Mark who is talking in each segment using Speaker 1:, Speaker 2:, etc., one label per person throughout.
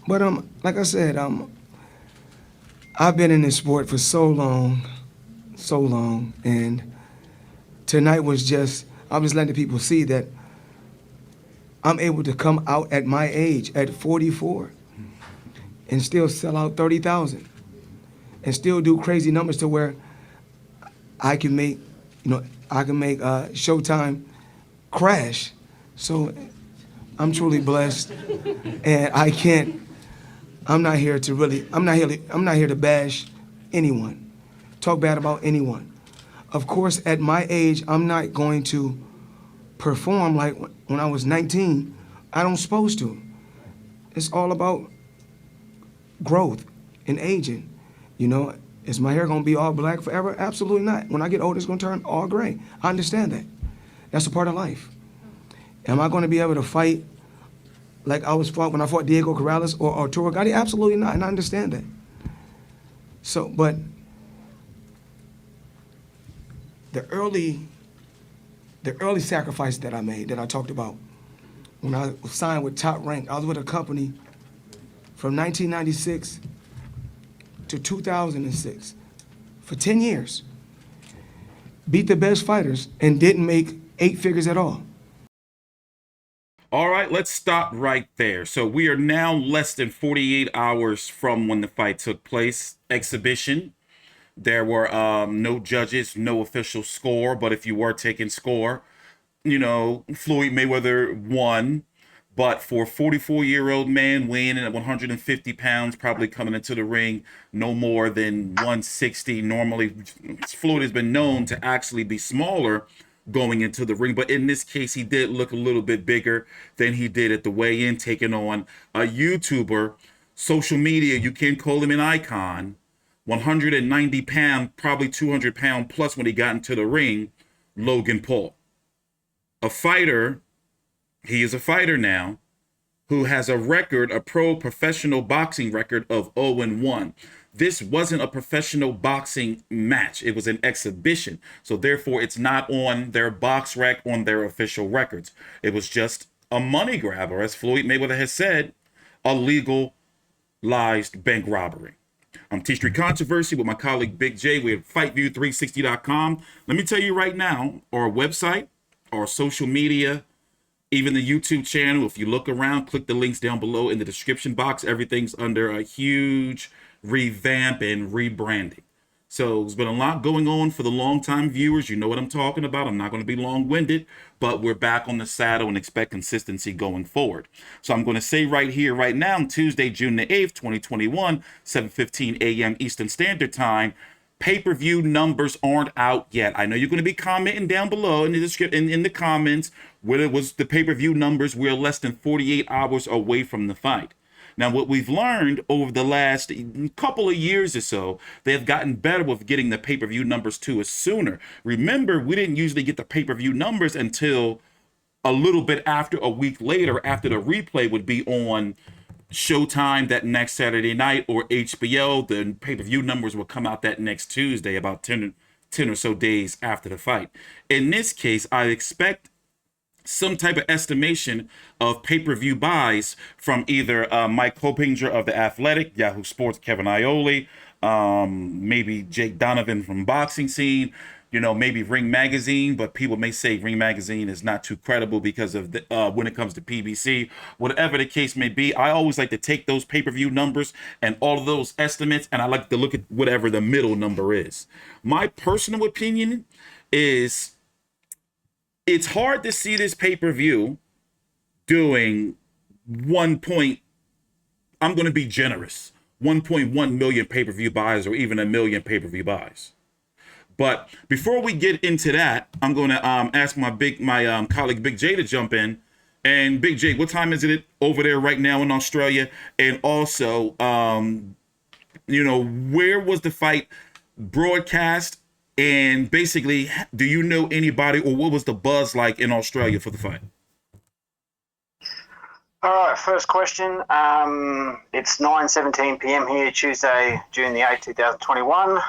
Speaker 1: But like I said, I've been in this sport for so long, and tonight was just I'm just letting people see that I'm able to come out at my age at 44 and still sell out 30,000 and still do crazy numbers to where I can make, I can make Showtime crash. So I'm truly blessed, and I can't. I'm not here to really. I'm not here to bash anyone, talk bad about anyone. Of course, at my age, I'm not going to perform like when I was 19. I don't supposed to. It's all about growth and aging. You know, is my hair gonna be all black forever? Absolutely not. When I get older, it's gonna turn all gray. I understand that. That's a part of life. Am I gonna be able to fight like I was fought when I fought Diego Corrales or Arturo Gatti? Absolutely not, and I understand that. So, but the early, the early sacrifice that I made, that I talked about, when I signed with Top Rank, I was with a company from 1996 to 2006 for 10 years. Beat the best fighters and didn't make 8 figures at all.
Speaker 2: All right, let's stop right there. So we are now less than 48 hours from when the fight took place. Exhibition. There were no judges, no official score, but if you were taking score, Floyd Mayweather won. But for a 44-year-old man weighing in at 150 pounds, probably coming into the ring no more than 160. Normally, Floyd has been known to actually be smaller going into the ring. But in this case, he did look a little bit bigger than he did at the weigh-in, taking on a YouTuber. Social media, you can call him an icon. 190 pound, probably 200 pound plus when he got into the ring, Logan Paul. A fighter, he is a fighter now, who has a record, a pro professional boxing record of 0-1. This wasn't a professional boxing match. It was an exhibition. So therefore, it's not on their box rec, on their official records. It was just a money grab, or as Floyd Mayweather has said, a legalized bank robbery. I'm T Street Controversy with my colleague Big J. We're at FightView360.com. Let me tell you right now, our website, our social media, even the YouTube channel, if you look around, click the links down below in the description box. Everything's under a huge revamp and rebranding. So there's been a lot going on for the long-time viewers. You know what I'm talking about. I'm not going to be long-winded, but we're back on the saddle and expect consistency going forward. So I'm going to say right here, right now, Tuesday, June the 8th, 2021, 7:15 a.m. Eastern Standard Time, pay-per-view numbers aren't out yet. I know you're going to be commenting down below in the description, in the comments, where it was the pay-per-view numbers. We're less than 48 hours away from the fight. Now, what we've learned over the last couple of years or so, they've gotten better with getting the pay-per-view numbers to us sooner. Remember, we didn't usually get the pay-per-view numbers until a little bit after, a week later, after the replay would be on Showtime that next Saturday night, or HBO. The pay-per-view numbers will come out that next Tuesday, about 10 or so days after the fight. In this case, I expect some type of estimation of pay-per-view buys from either Mike Coppinger of The Athletic, Yahoo Sports, Kevin Iole, maybe Jake Donovan from Boxing Scene, maybe Ring Magazine, but people may say Ring Magazine is not too credible because of when it comes to PBC. Whatever the case may be, I always like to take those pay-per-view numbers and all of those estimates, and I like to look at whatever the middle number is. My personal opinion is it's hard to see this pay-per-view doing 1 point, I'm going to be generous, 1.1 million pay-per-view buys, or even a million pay-per-view buys. But before we get into that, I'm going to ask my colleague Big J to jump in. And Big J, what time is it over there right now in Australia? And also, where was the fight broadcast? And basically, do you know anybody, or what was the buzz like in Australia for the fight?
Speaker 3: All right, first question. It's 9:17 p.m. here, Tuesday, June the 8th, 2021.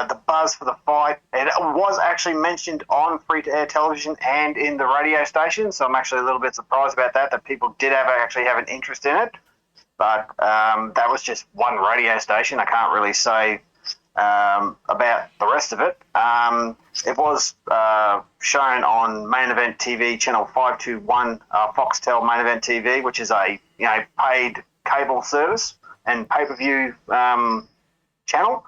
Speaker 3: The buzz for the fight, it was actually mentioned on free-to-air television and in the radio station, so I'm actually a little bit surprised about that people did actually have an interest in it. but that was just one radio station. I can't really say about the rest of it. It was shown on Main Event TV, channel 521, Foxtel Main Event TV, which is a paid cable service and pay-per-view channel.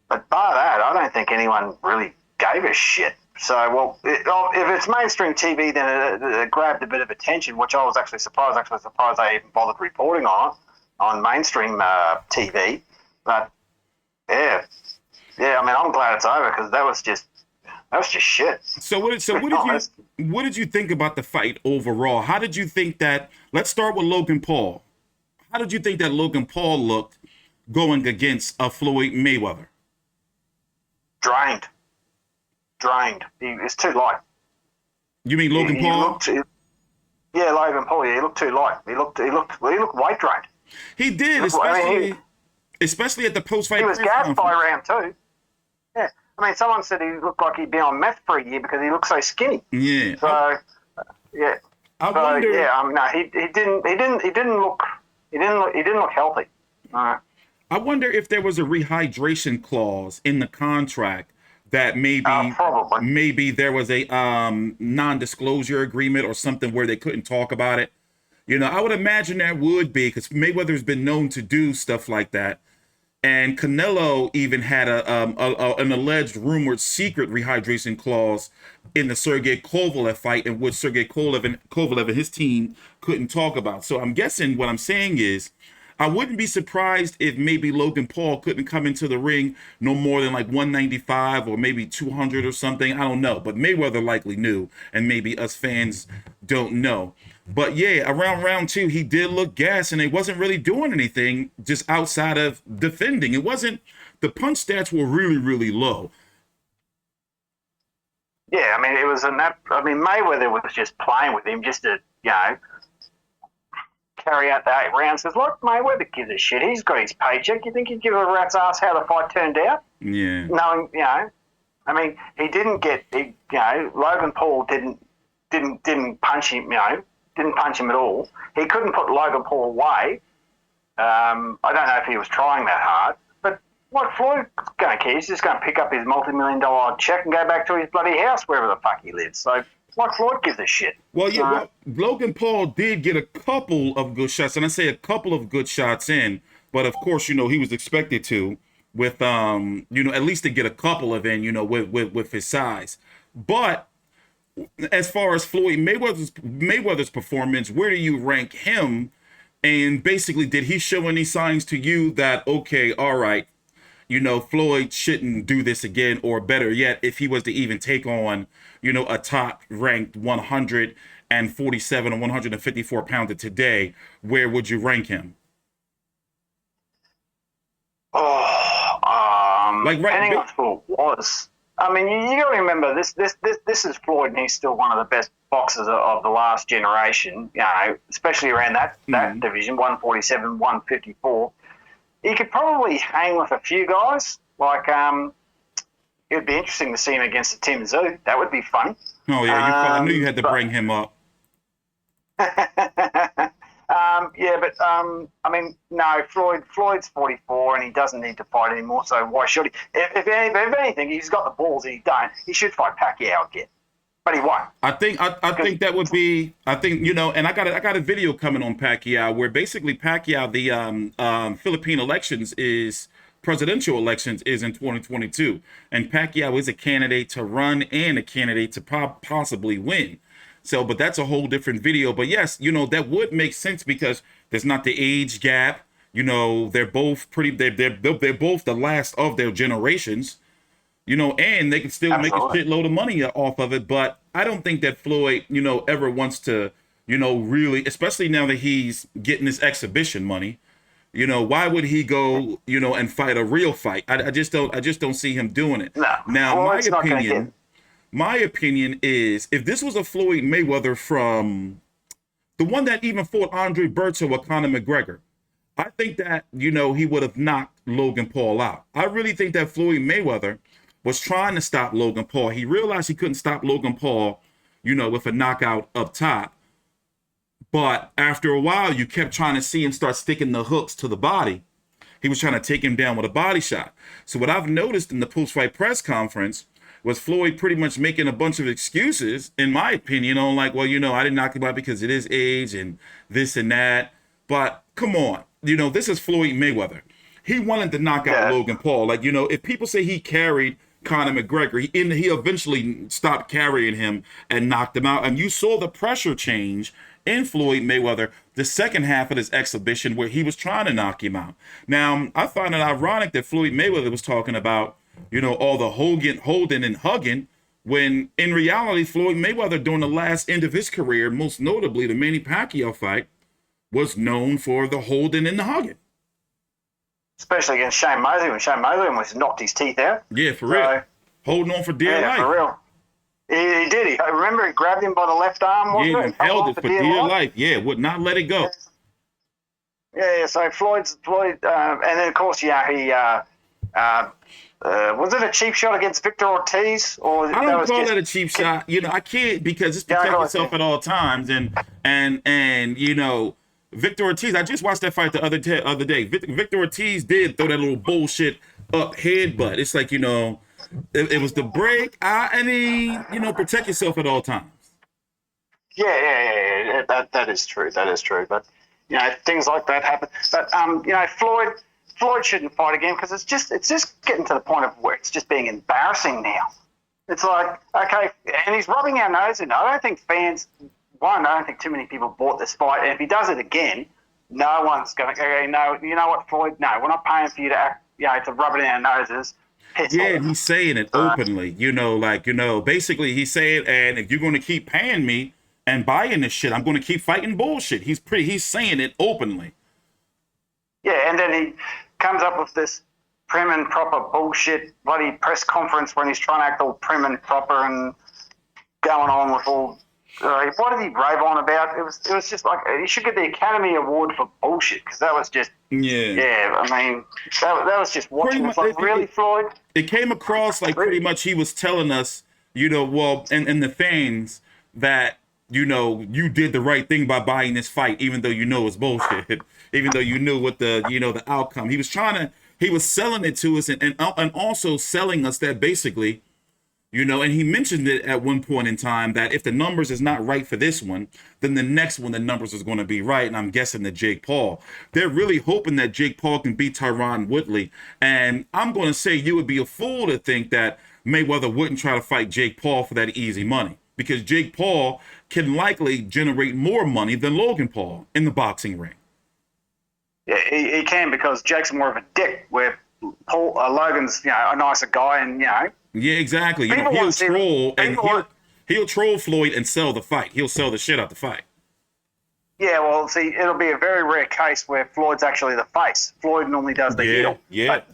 Speaker 3: But bar that, I don't think anyone really gave a shit. So, well, if it's mainstream TV, then it grabbed a bit of attention, which I was actually surprised. They even bothered reporting on mainstream TV. But yeah. I mean, I'm glad it's over because that was just shit.
Speaker 2: So what did you think about the fight overall? How did you think that? Let's start with Logan Paul. How did you think that Logan Paul looked going against a Floyd Mayweather?
Speaker 3: Drained. It's too light.
Speaker 2: You mean Logan Paul?
Speaker 3: Logan Paul. Yeah, he looked too light. He looked weight drained.
Speaker 2: He did, especially at the post-fight.
Speaker 3: He was gassed by round 2. Yeah, I mean, someone said he looked like he'd been on meth for a year because he looked so skinny.
Speaker 2: Yeah.
Speaker 3: So, yeah.
Speaker 2: I wonder.
Speaker 3: Yeah, no, he didn't look healthy.
Speaker 2: I wonder if there was a rehydration clause in the contract that maybe there was a non-disclosure agreement or something where they couldn't talk about it. I would imagine there would be, because Mayweather's been known to do stuff like that. And Canelo even had an alleged rumored secret rehydration clause in the Sergey Kovalev fight, in which Sergey Kovalev and his team couldn't talk about. So I'm guessing what I'm saying is, I wouldn't be surprised if maybe Logan Paul couldn't come into the ring no more than like 195 or maybe 200 or something. I don't know. But Mayweather likely knew, and maybe us fans don't know. But yeah, around round 2, he did look gassed, and he wasn't really doing anything just outside of defending. It wasn't, the punch stats were really, really low.
Speaker 3: Yeah, I mean, Mayweather was just playing with him just to, carry out the 8 rounds. Because like Mayweather gives a shit. He's got his paycheck. You think he'd give a rat's ass how the fight turned out?
Speaker 2: Yeah.
Speaker 3: Knowing, I mean, he didn't get, Logan Paul didn't punch him, didn't punch him at all. He couldn't put Logan Paul away. I don't know if he was trying that hard. But what Floyd's going to care? He's just going to pick up his multi-million-dollar check and go back to his bloody house wherever the fuck he lives. So what Floyd gives a shit.
Speaker 2: Well, yeah, Logan Paul did get a couple of good shots, and I say a couple of good shots in, but of course, he was expected to with, at least to get a couple of in, with his size. But as far as Floyd Mayweather's performance, where do you rank him? And basically, did he show any signs to you that, okay, all right, Floyd shouldn't do this again, or better yet, if he was to even take on, a top-ranked 147 or 154 pounder today, where would you rank him?
Speaker 3: Depending on who it was. I mean, you got to remember this is Floyd, and he's still one of the best boxers of the last generation. Especially around that division, 147, 154. He could probably hang with a few guys. Like, it would be interesting to see him against a Tim Zoo. That would be fun.
Speaker 2: Oh yeah, I knew you had to bring him up.
Speaker 3: I mean, no, Floyd's 44 and he doesn't need to fight anymore, so why should he? If anything, he's got the balls and he should fight Pacquiao again. But he won. I think that would be, and I got a video coming on Pacquiao where basically Pacquiao, the Philippine presidential elections is in 2022, and Pacquiao is a candidate to run and a candidate to possibly win. So, but that's a whole different video. But yes, that would make sense because there's not the age gap. They're both they're both the last of their generations. And they can still make a shitload of money off of it. But I don't think that Floyd, ever wants to, really, especially now that he's getting this exhibition money. Why would he go, and fight a real fight? I just don't see him doing it. No. Now, my opinion is, if this was a Floyd Mayweather from the one that even fought Andre Berto or Conor McGregor, I think that, he would have knocked Logan Paul out. I really think that Floyd Mayweather was trying to stop Logan Paul. He realized he couldn't stop Logan Paul, with a knockout up top.
Speaker 2: But after a while, you kept trying to see him start sticking the hooks to the body. He was trying to take him down with a body shot. So what I've noticed in the post-fight press conference was Floyd pretty much making a bunch of excuses, in my opinion, on like, well, I didn't knock him out because it is age and this and that. But come on, this is Floyd Mayweather. He wanted to knock out Logan Paul. Like, if people say he carried Conor McGregor, he eventually stopped carrying him and knocked him out. And you saw the pressure change in Floyd Mayweather the second half of this exhibition where he was trying to knock him out. Now, I find it ironic that Floyd Mayweather was talking about, all the holding and hugging, when in reality, Floyd Mayweather during the last end of his career, most notably the Manny Pacquiao fight, was known for the holding and the hugging.
Speaker 3: Especially against Shane Mosley, when Shane Mosley almost knocked his teeth out.
Speaker 2: Yeah, for real. Holding on for dear life.
Speaker 3: Yeah, for real. He did. I remember he grabbed him by the left arm, wasn't it?
Speaker 2: Yeah, held it for dear life. Yeah, would not let it go.
Speaker 3: Yeah, so Floyd, and then of course, he was it a cheap shot against Victor Ortiz? Or
Speaker 2: I don't call that a cheap shot. I can't, because it's protect yourself at all times. And Victor Ortiz, I just watched that fight the other day. Victor Ortiz did throw that little bullshit up headbutt. It's like, it was the break. Protect yourself at all times.
Speaker 3: Yeah. That is true. But things like that happen. But Floyd shouldn't fight again, because it's just getting to the point of where it's just being embarrassing now. It's like, okay, and he's rubbing our nose in. I don't think I don't think too many people bought this fight. And if he does it again, no one's going to go, no, you know what, Floyd? No, we're not paying for you to act, to rub it in our noses.
Speaker 2: And he's saying it openly, basically he's saying, and if you're going to keep paying me and buying this shit, I'm going to keep fighting bullshit. He's saying it openly. Yeah,
Speaker 3: and then he comes up with this prim and proper bullshit bloody press conference when he's trying to act all prim and proper and going on with all. What did he rave on about? It was just like, he should get the Academy Award for bullshit, because that was just that was just watching. It's like, really, Floyd?
Speaker 2: It came across like pretty much he was telling us, and the fans that you did the right thing by buying this fight, even though it's bullshit, even though you knew what the outcome. He was selling it to us, and also selling us that basically. And he mentioned it at one point in time that if the numbers is not right for this one, then the next one, the numbers is going to be right. And I'm guessing that Jake Paul, they're really hoping that Jake Paul can beat Tyron Woodley. And I'm going to say you would be a fool to think that Mayweather wouldn't try to fight Jake Paul for that easy money, because Jake Paul can likely generate more money than Logan Paul in the boxing ring.
Speaker 3: Yeah, he can, because Jake's more of a dick, where Logan's, a nicer guy, and,
Speaker 2: Yeah, exactly. He'll troll, and he'll troll Floyd and sell the fight. He'll sell the shit out the fight.
Speaker 3: Yeah, well, see, it'll be a very rare case where Floyd's actually the face. Floyd normally does the heel.
Speaker 2: Yeah,
Speaker 3: but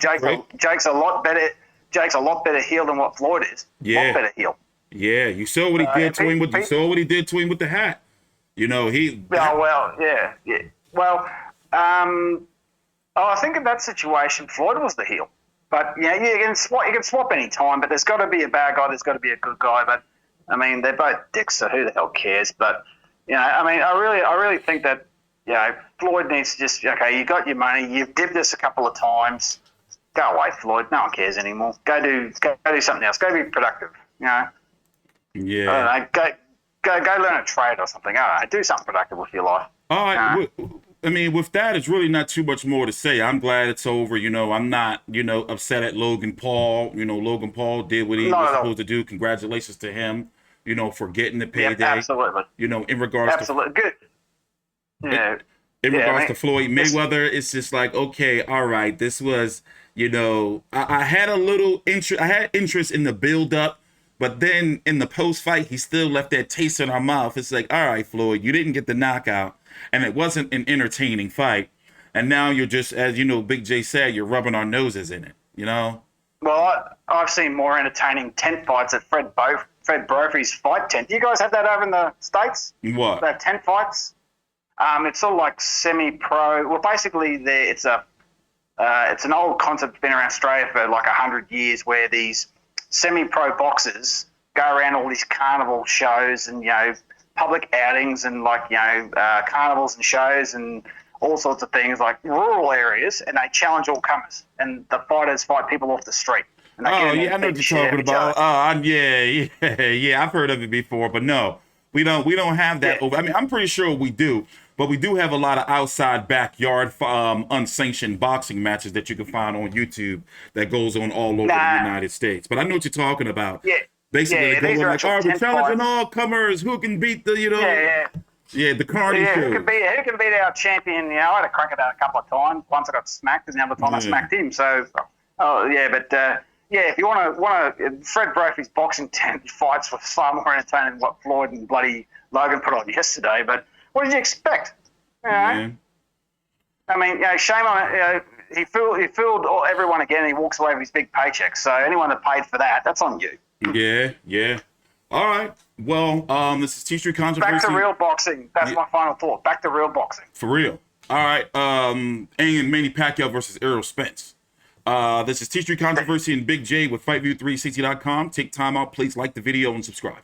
Speaker 3: Jake's a lot better. Jake's a lot better heel than what Floyd is.
Speaker 2: Yeah,
Speaker 3: lot better heel.
Speaker 2: Yeah, you saw what he did to him with. You saw what he did to him with the hat. He.
Speaker 3: Oh well, yeah. Well, I think in that situation, Floyd was the heel. But you can swap any time. But there's got to be a bad guy. There's got to be a good guy. But I mean, they're both dicks, so who the hell cares? But I really think that Floyd needs to just you got your money. You've dipped us a couple of times. Go away, Floyd. No one cares anymore. Go do something else. Go be productive.
Speaker 2: Yeah.
Speaker 3: I don't know, go learn a trade or something. Do something productive with your life.
Speaker 2: All right. With that, it's really not too much more to say. I'm glad it's over. I'm not, upset at Logan Paul. Logan Paul did what he was supposed to do. Congratulations to him, for getting the payday.
Speaker 3: Yeah, absolutely.
Speaker 2: In regards
Speaker 3: to good. Yeah.
Speaker 2: In regards to Floyd Mayweather, it's just like, okay, all right, this was, I had a little interest. I had interest in the buildup, but then in the post fight, he still left that taste in our mouth. It's like, all right, Floyd, you didn't get the knockout. And it wasn't an entertaining fight. And now you're just, as Big J said, you're rubbing our noses in it,
Speaker 3: Well, I've seen more entertaining tent fights at Fred Brophy's fight tent. Do you guys have that over in the States?
Speaker 2: What?
Speaker 3: That tent fights? It's sort of like semi-pro. Well, basically, it's an old concept that's been around Australia for like 100 years, where these semi-pro boxers go around all these carnival shows and, public outings and carnivals and shows and all sorts of things, like rural areas, and they challenge all comers. And the fighters fight people off the street. And they
Speaker 2: Oh
Speaker 3: get in
Speaker 2: yeah, I
Speaker 3: and
Speaker 2: know
Speaker 3: beat
Speaker 2: what
Speaker 3: the
Speaker 2: you're
Speaker 3: shit out
Speaker 2: talking
Speaker 3: of each
Speaker 2: about.
Speaker 3: other.
Speaker 2: Yeah. I've heard of it before, but no, we don't have that.
Speaker 3: Yeah.
Speaker 2: Over. I mean, I'm pretty sure we do, but we do have a lot of outside backyard unsanctioned boxing matches that you can find on YouTube that goes on all over the United States. But I know what you're talking about.
Speaker 3: Yeah.
Speaker 2: Basically,
Speaker 3: Yeah,
Speaker 2: they
Speaker 3: these
Speaker 2: go
Speaker 3: are
Speaker 2: like,
Speaker 3: actual
Speaker 2: "Oh, we're
Speaker 3: 10
Speaker 2: challenging
Speaker 3: fights.
Speaker 2: all comers. Who can beat the the carny
Speaker 3: Yeah,
Speaker 2: show?"
Speaker 3: who can beat our champion? I had a crack at that a couple of times. Once I got smacked, and the other time I smacked him. So, if you want to, Fred Brophy's boxing 10 fights were far more entertaining than what Floyd and bloody Logan put on yesterday. But what did you expect?
Speaker 2: Yeah.
Speaker 3: I mean, shame on it. He fooled everyone again. And he walks away with his big paycheck. So anyone that paid for that, that's on you.
Speaker 2: Yeah. All right. Well, this is T Street Controversy.
Speaker 3: Back to real boxing. That's my final thought. Back to real boxing.
Speaker 2: For real. All right. And Manny Pacquiao versus Errol Spence. This is T Street Controversy and Big J with FightView360.com. Take time out. Please like the video and subscribe.